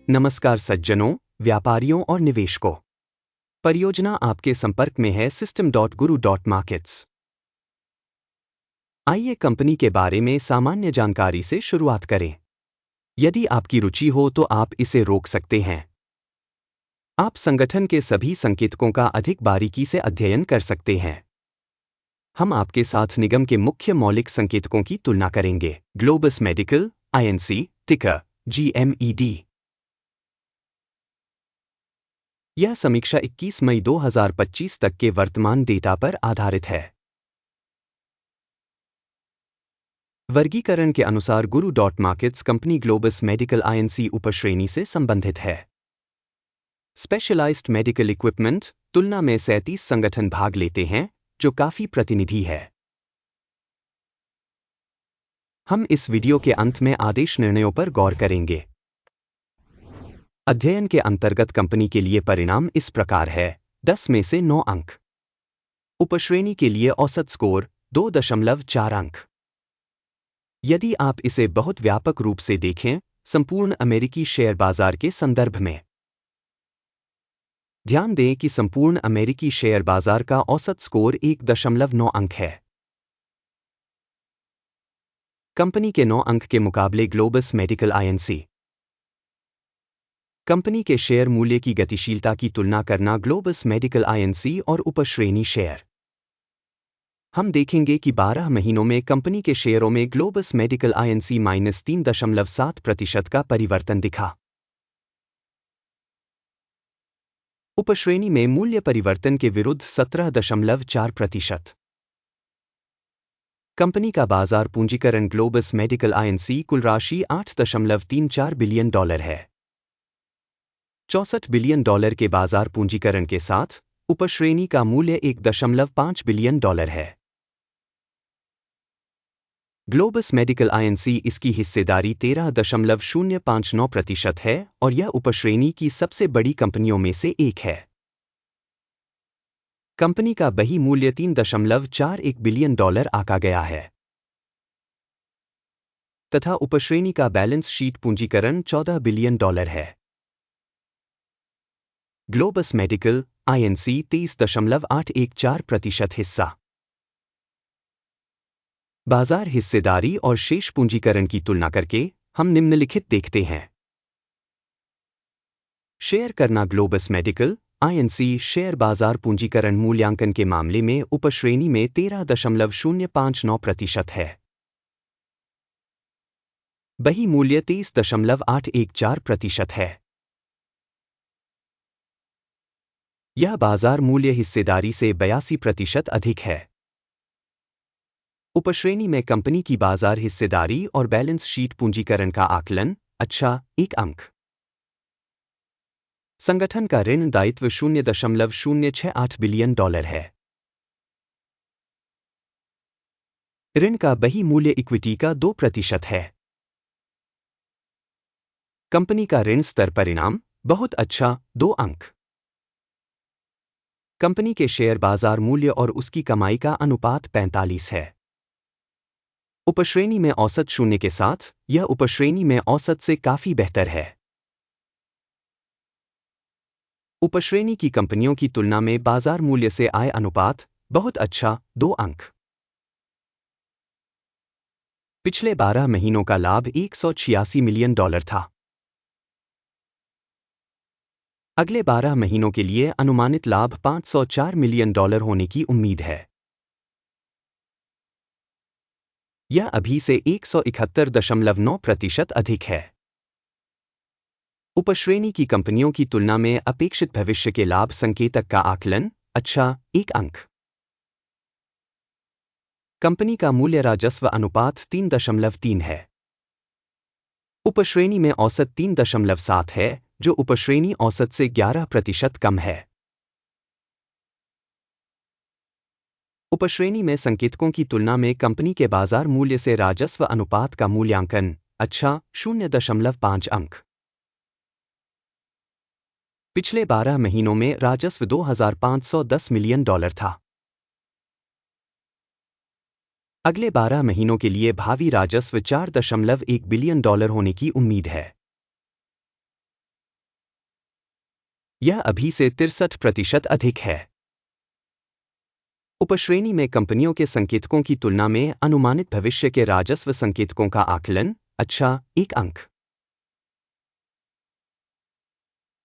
नमस्कार सज्जनों, व्यापारियों और निवेशकों। परियोजना आपके संपर्क में है System.Guru.Markets। आइए कंपनी के बारे में सामान्य जानकारी से शुरुआत करें। यदि आपकी रुचि हो तो आप इसे रोक सकते हैं। आप संगठन के सभी संकेतकों का अधिक बारीकी से अध्ययन कर सकते हैं। हम आपके साथ निगम के मुख्य मौलिक संकेतकों की तुलना करेंगे। ग्लोबस मेडिकल, INC, टिकर GMED। यह समीक्षा 21 मई 2025 तक के वर्तमान डेटा पर आधारित है। वर्गीकरण के अनुसार Guru.Markets company globus medical INC उपश्रेणी से संबंधित है। स्पेशलाइज्ड मेडिकल इक्विपमेंट तुलना में 37 संगठन भाग लेते हैं, जो काफी प्रतिनिधि है। हम इस वीडियो के अंत में आदेश निर्णयों पर गौर करेंगे। अध्ययन के अंतर्गत कंपनी के लिए परिणाम इस प्रकार है: 10 में से 9 अंक। उपश्रेणी के लिए औसत स्कोर 2.4 अंक। यदि आप इसे बहुत व्यापक रूप से देखें, संपूर्ण अमेरिकी शेयर बाजार के संदर्भ में, ध्यान दें कि संपूर्ण अमेरिकी शेयर बाजार का औसत स्कोर 1.9 अंक है। कंपनी के 9 अंक के मुकाबले ग्लोबस मेडिकल INC कंपनी के शेयर मूल्य की गतिशीलता की तुलना करना। ग्लोबस मेडिकल INC और उपश्रेणी शेयर। हम देखेंगे कि 12 महीनों में कंपनी के शेयरों में ग्लोबस मेडिकल INC -3.7% का परिवर्तन दिखा। उपश्रेणी में मूल्य परिवर्तन के विरुद्ध 17.4%। कंपनी का बाजार पूंजीकरण ग्लोबस मेडिकल INC कुल राशि $8.34 बिलियन है। $64 बिलियन के बाजार पूंजीकरण के साथ उपश्रेणी का मूल्य $1.5 बिलियन है। ग्लोबस मेडिकल INC इसकी हिस्सेदारी 13.059% है और यह उपश्रेणी की सबसे बड़ी कंपनियों में से एक है। कंपनी का बही मूल्य $3.41 बिलियन आका गया है तथा उपश्रेणी का बैलेंस शीट पूंजीकरण $14 बिलियन है। ग्लोबस मेडिकल INC 23.814% हिस्सा। बाजार हिस्सेदारी और शेष पूंजीकरण की तुलना करके हम निम्नलिखित देखते हैं। शेयर करना। ग्लोबस मेडिकल INC शेयर बाजार पूंजीकरण मूल्यांकन के मामले में उपश्रेणी में 13.059% है। बही मूल्य 23.814% है। यह बाजार मूल्य हिस्सेदारी से 82% अधिक है। उपश्रेणी में कंपनी की बाजार हिस्सेदारी और बैलेंस शीट पूंजीकरण का आकलन: अच्छा, 1 अंक। संगठन का ऋण दायित्व $0.068 बिलियन है। ऋण का बही मूल्य इक्विटी का 2% है। कंपनी का ऋण स्तर परिणाम: बहुत अच्छा, 2 अंक। कंपनी के शेयर बाजार मूल्य और उसकी कमाई का अनुपात 45 है। उपश्रेणी में औसत 0 के साथ यह उपश्रेणी में औसत से काफी बेहतर है। उपश्रेणी की कंपनियों की तुलना में बाजार मूल्य से आय अनुपात: बहुत अच्छा, 2 अंक। पिछले 12 महीनों का लाभ $186 मिलियन था। अगले 12 महीनों के लिए अनुमानित लाभ $504 मिलियन होने की उम्मीद है। यह अभी से 171.9% अधिक है। उपश्रेणी की कंपनियों की तुलना में अपेक्षित भविष्य के लाभ संकेतक का आकलन: अच्छा, 1 अंक। कंपनी का मूल्य राजस्व अनुपात 3.3 है। उपश्रेणी में औसत 3.7 है, जो उपश्रेणी औसत से 11% कम है। उपश्रेणी में संकेतकों की तुलना में कंपनी के बाजार मूल्य से राजस्व अनुपात का मूल्यांकन: अच्छा, 0.5 अंक। पिछले 12 महीनों में राजस्व $2,510 मिलियन था। अगले 12 महीनों के लिए भावी राजस्व $4.1 बिलियन होने की उम्मीद है। यह अभी से 63% अधिक है। उपश्रेणी में कंपनियों के संकेतकों की तुलना में अनुमानित भविष्य के राजस्व संकेतकों का आकलन, अच्छा, 1 अंक।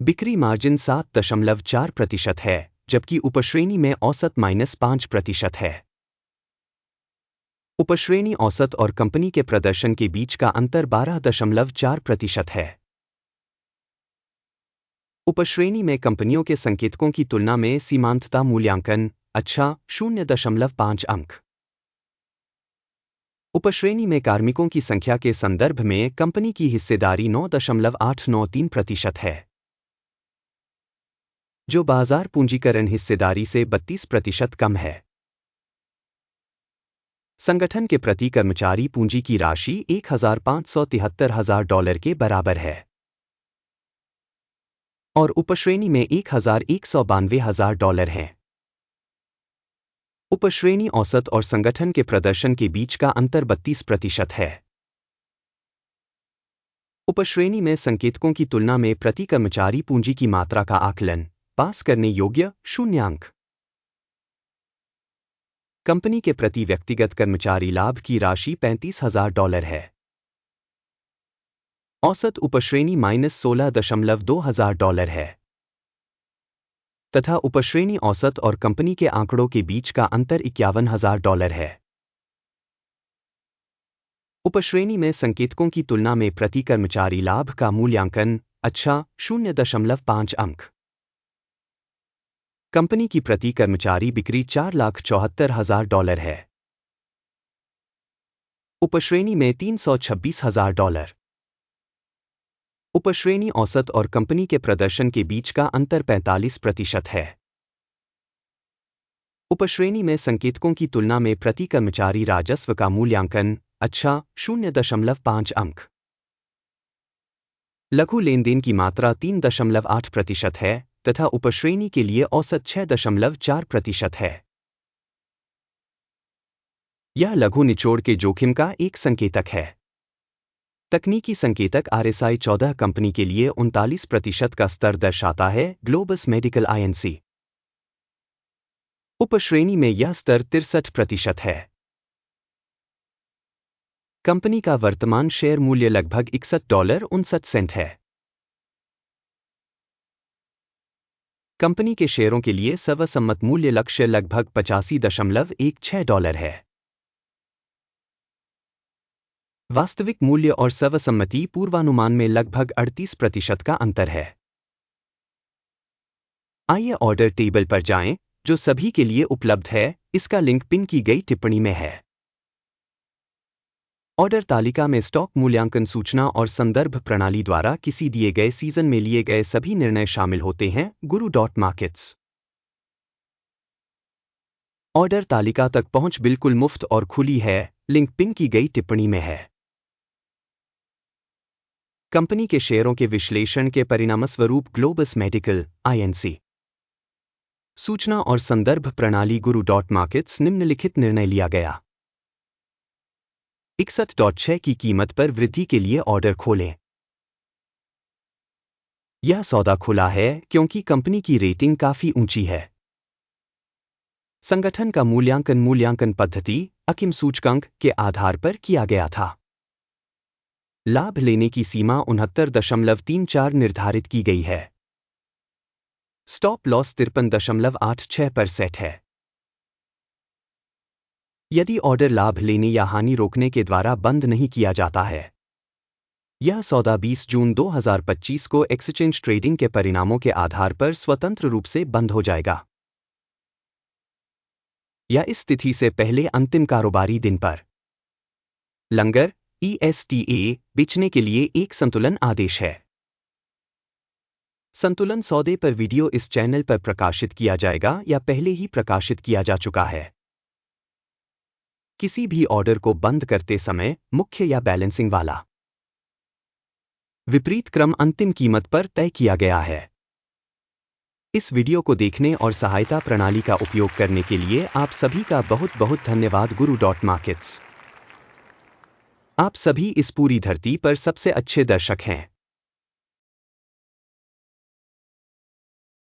बिक्री मार्जिन 7.4% है, जबकि उपश्रेणी में औसत -5% है। उपश्रेणी औसत और कंपनी के प्रदर्शन के बीच का अंतर 12.4% है। उपश्रेणी में कंपनियों के संकेतकों की तुलना में सीमांतता मूल्यांकन, अच्छा, 0.5 अंक। उपश्रेणी में कार्मिकों की संख्या के संदर्भ में कंपनी की हिस्सेदारी 9.893% है, जो बाजार पूंजीकरण हिस्सेदारी से 32% कम है। संगठन के प्रति कर्मचारी पूंजी की राशि $1,573,000 के बराबर है और उपश्रेणी में $1,192,000 है। उपश्रेणी औसत और संगठन के प्रदर्शन के बीच का अंतर 32% है। उपश्रेणी में संकेतकों की तुलना में प्रति कर्मचारी पूंजी की मात्रा का आकलन, पास करने योग्य, 0 अंक। कंपनी के प्रति व्यक्तिगत कर्मचारी लाभ की राशि $35,000 है। औसत उपश्रेणी $-16,200 है तथा उपश्रेणी औसत और कंपनी के आंकड़ों के बीच का अंतर $51,000 है। उपश्रेणी में संकेतकों की तुलना में प्रति कर्मचारी लाभ का मूल्यांकन, अच्छा, 0.5 अंक। कंपनी की प्रति कर्मचारी बिक्री $4,74,000 है। उपश्रेणी में $326,000। उपश्रेणी औसत और कंपनी के प्रदर्शन के बीच का अंतर 45% है। उपश्रेणी में संकेतकों की तुलना में प्रति कर्मचारी राजस्व का मूल्यांकन, अच्छा, 0.5 अंक। लघु लेनदेन की मात्रा 3.8% है तथा उपश्रेणी के लिए औसत 6.4% है। यह लघु निचोड़ के जोखिम का एक संकेतक है। तकनीकी संकेतक RSI 14 कंपनी के लिए 39% का स्तर दर्शाता है, ग्लोबस मेडिकल INC। उपश्रेणी में यह स्तर 63% है। कंपनी का वर्तमान शेयर मूल्य लगभग $61.59 है। कंपनी के शेयरों के लिए सर्वसम्मत मूल्य लक्ष्य लगभग $85.16 है। वास्तविक मूल्य और सर्वसम्मति पूर्वानुमान में लगभग 38% का अंतर है। आइए ऑर्डर टेबल पर जाएं, जो सभी के लिए उपलब्ध है। इसका लिंक पिन की गई टिप्पणी में है। ऑर्डर तालिका में स्टॉक मूल्यांकन सूचना और संदर्भ प्रणाली द्वारा किसी दिए गए सीजन में लिए गए सभी निर्णय शामिल होते हैं। guru.markets। ऑर्डर तालिका तक पहुंच बिल्कुल मुफ्त और खुली है। लिंक पिन की गई टिप्पणी में है। कंपनी के शेयरों के विश्लेषण के परिणामस्वरूप ग्लोबस मेडिकल INC सूचना और संदर्भ प्रणाली guru.markets निम्नलिखित निर्णय लिया गया। 61.6 की कीमत पर वृद्धि के लिए ऑर्डर खोलें। यह सौदा खुला है क्योंकि कंपनी की रेटिंग काफी ऊंची है। संगठन का मूल्यांकन पद्धति अकिम सूचकांक के आधार पर किया गया था। लाभ लेने की सीमा 69.34 निर्धारित की गई है। स्टॉप लॉस 53.86 पर सेट है। यदि ऑर्डर लाभ लेने या हानि रोकने के द्वारा बंद नहीं किया जाता है, यह सौदा 20 जून 2025 को एक्सचेंज ट्रेडिंग के परिणामों के आधार पर स्वतंत्र रूप से बंद हो जाएगा या इस तिथि से पहले अंतिम कारोबारी दिन पर। लंगर ESTA बेचने के लिए एक संतुलन आदेश है। संतुलन सौदे पर वीडियो इस चैनल पर प्रकाशित किया जाएगा या पहले ही प्रकाशित किया जा चुका है। किसी भी ऑर्डर को बंद करते समय मुख्य या बैलेंसिंग वाला विपरीत क्रम अंतिम कीमत पर तय किया गया है। इस वीडियो को देखने और सहायता प्रणाली का उपयोग करने के लिए आप सभी का बहुत बहुत धन्यवाद। guru.markets। आप सभी इस पूरी धरती पर सबसे अच्छे दर्शक हैं।